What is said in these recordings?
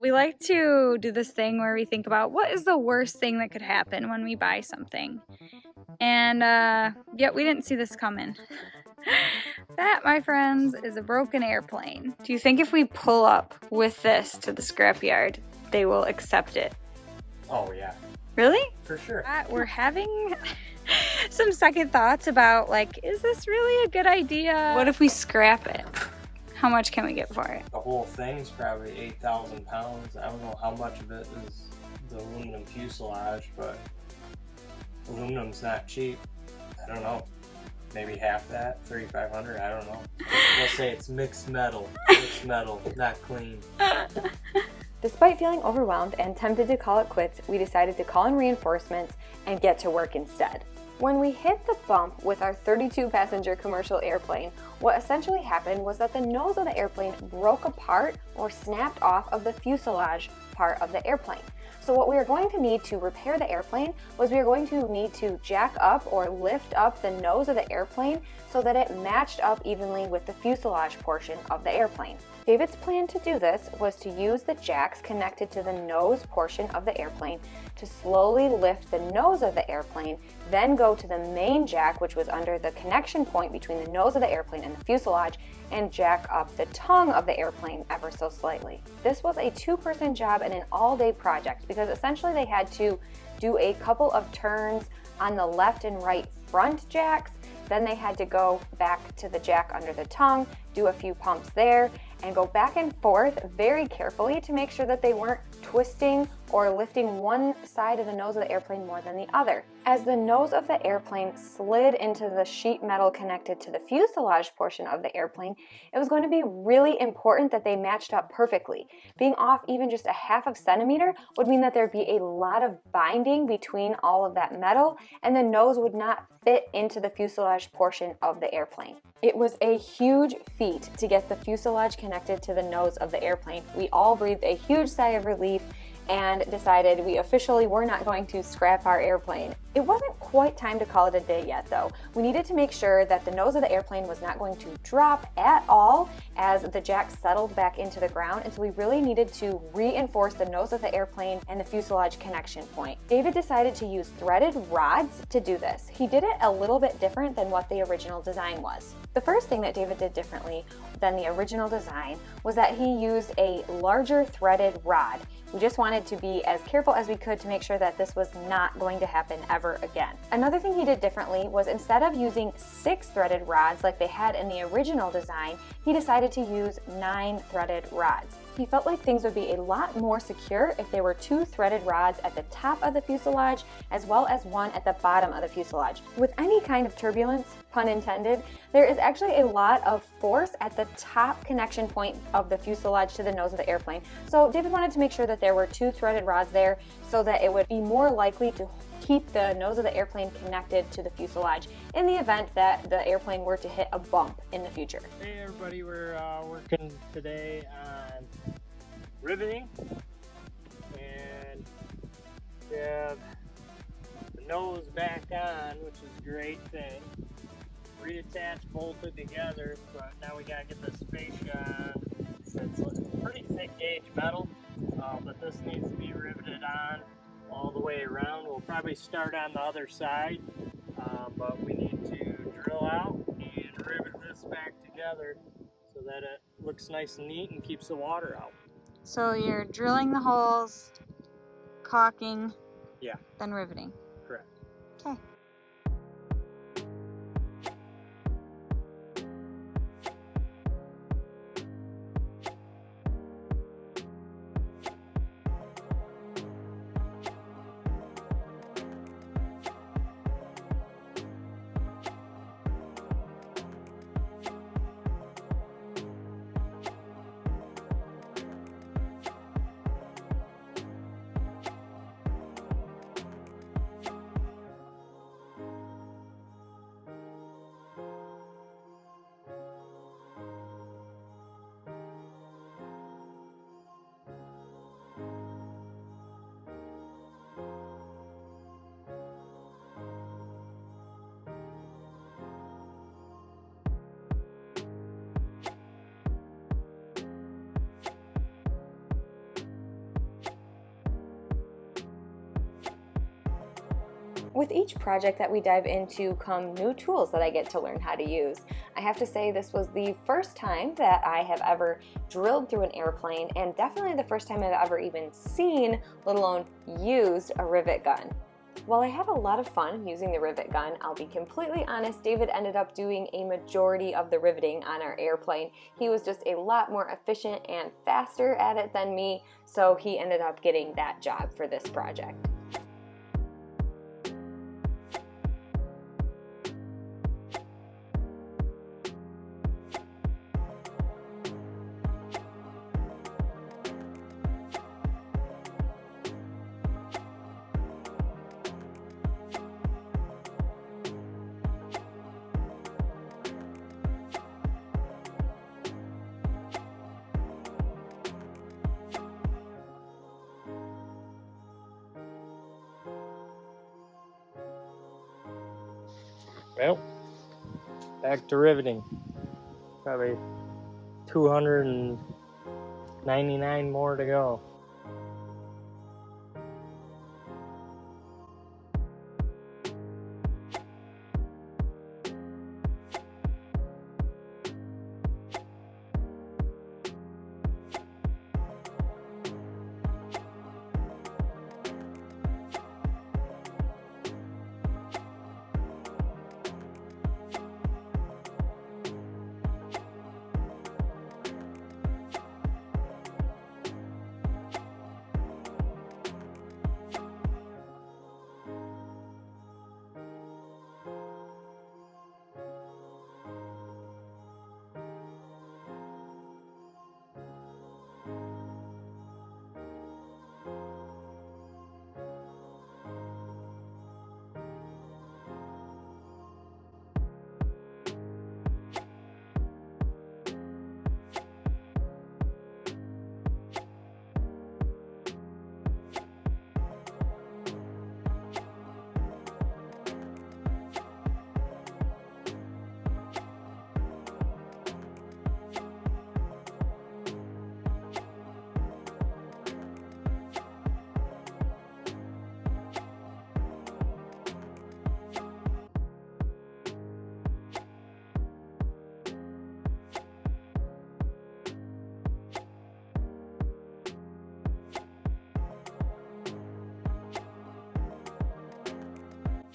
We like to do this thing where we think about what is the worst thing that could happen when we buy something. And yeah, we didn't see this coming. That, my friends, is a broken airplane. Do you think if we pull up with this to the scrapyard, they will accept it? Oh yeah. Really? For sure. We're having some second thoughts about, like, is this really a good idea? What if we scrap it? How much can we get for it? The whole thing's probably 8,000 pounds. I don't know how much of it is the aluminum fuselage, but aluminum's not cheap. I don't know. Maybe half that, 3,500, I don't know. We'll say it's mixed metal, not clean. Despite feeling overwhelmed and tempted to call it quits, we decided to call in reinforcements and get to work instead. When we hit the bump with our 32-passenger commercial airplane, what essentially happened was that the nose of the airplane broke apart or snapped off of the fuselage part of the airplane. So what we are going to need to repair the airplane was we are going to need to jack up or lift up the nose of the airplane so that it matched up evenly with the fuselage portion of the airplane. David's plan to do this was to use the jacks connected to the nose portion of the airplane to slowly lift the nose of the airplane, then go to the main jack, which was under the connection point between the nose of the airplane and the fuselage, and jack up the tongue of the airplane ever so slightly. This was a two-person job and an all-day project because essentially they had to do a couple of turns on the left and right front jacks, then they had to go back to the jack under the tongue, do a few pumps there, and go back and forth very carefully to make sure that they weren't twisting or lifting one side of the nose of the airplane more than the other. As the nose of the airplane slid into the sheet metal connected to the fuselage portion of the airplane, it was going to be really important that they matched up perfectly. Being off even just a half of centimeter would mean that there'd be a lot of binding between all of that metal, and the nose would not fit into the fuselage portion of the airplane. It was a huge feat to get the fuselage connected to the nose of the airplane. We all breathed a huge sigh of relief and decided we officially were not going to scrap our airplane. It wasn't quite time to call it a day yet though. We needed to make sure that the nose of the airplane was not going to drop at all as the jack settled back into the ground, and so we really needed to reinforce the nose of the airplane and the fuselage connection point. David decided to use threaded rods to do this. He did it a little bit different than what the original design was. The first thing that David did differently than the original design was that he used a larger threaded rod. We just wanted to be as careful as we could to make sure that this was not going to happen ever again. Another thing he did differently was instead of using 6 threaded rods like they had in the original design, he decided to use 9 threaded rods. He felt like things would be a lot more secure if there were 2 threaded rods at the top of the fuselage as well as one at the bottom of the fuselage. With any kind of turbulence, pun intended, there is actually a lot of force at the top connection point of the fuselage to the nose of the airplane. So David wanted to make sure that there were 2 threaded rods there so that it would be more likely to keep the nose of the airplane connected to the fuselage in the event that the airplane were to hit a bump in the future. Hey everybody, we're working today on riveting, and we have the nose back on, which is a great thing. Reattached, bolted together, but now we gotta get this fascia on. It's pretty thick gauge metal, but this needs to be riveted on all the way around. We'll probably start on the other side, but we need to drill out and rivet this back together so that it looks nice and neat and keeps the water out. So you're drilling the holes, caulking, Yeah. then riveting. Correct. Okay. With each project that we dive into come new tools that I get to learn how to use. I have to say this was the first time that I have ever drilled through an airplane, and definitely the first time I've ever even seen, let alone used, a rivet gun. While I had a lot of fun using the rivet gun, I'll be completely honest, David ended up doing a majority of the riveting on our airplane. He was just a lot more efficient and faster at it than me, so he ended up getting that job for this project. Well, back to riveting. Probably 299 more to go.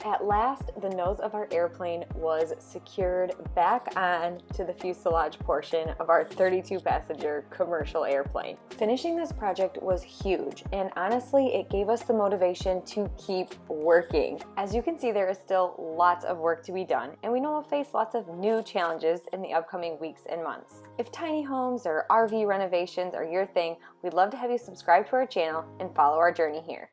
At last, the nose of our airplane was secured back on to the fuselage portion of our 32-passenger commercial airplane. Finishing this project was huge, and honestly, it gave us the motivation to keep working. As you can see, there is still lots of work to be done, and we know we'll face lots of new challenges in the upcoming weeks and months. If tiny homes or RV renovations are your thing, we'd love to have you subscribe to our channel and follow our journey here.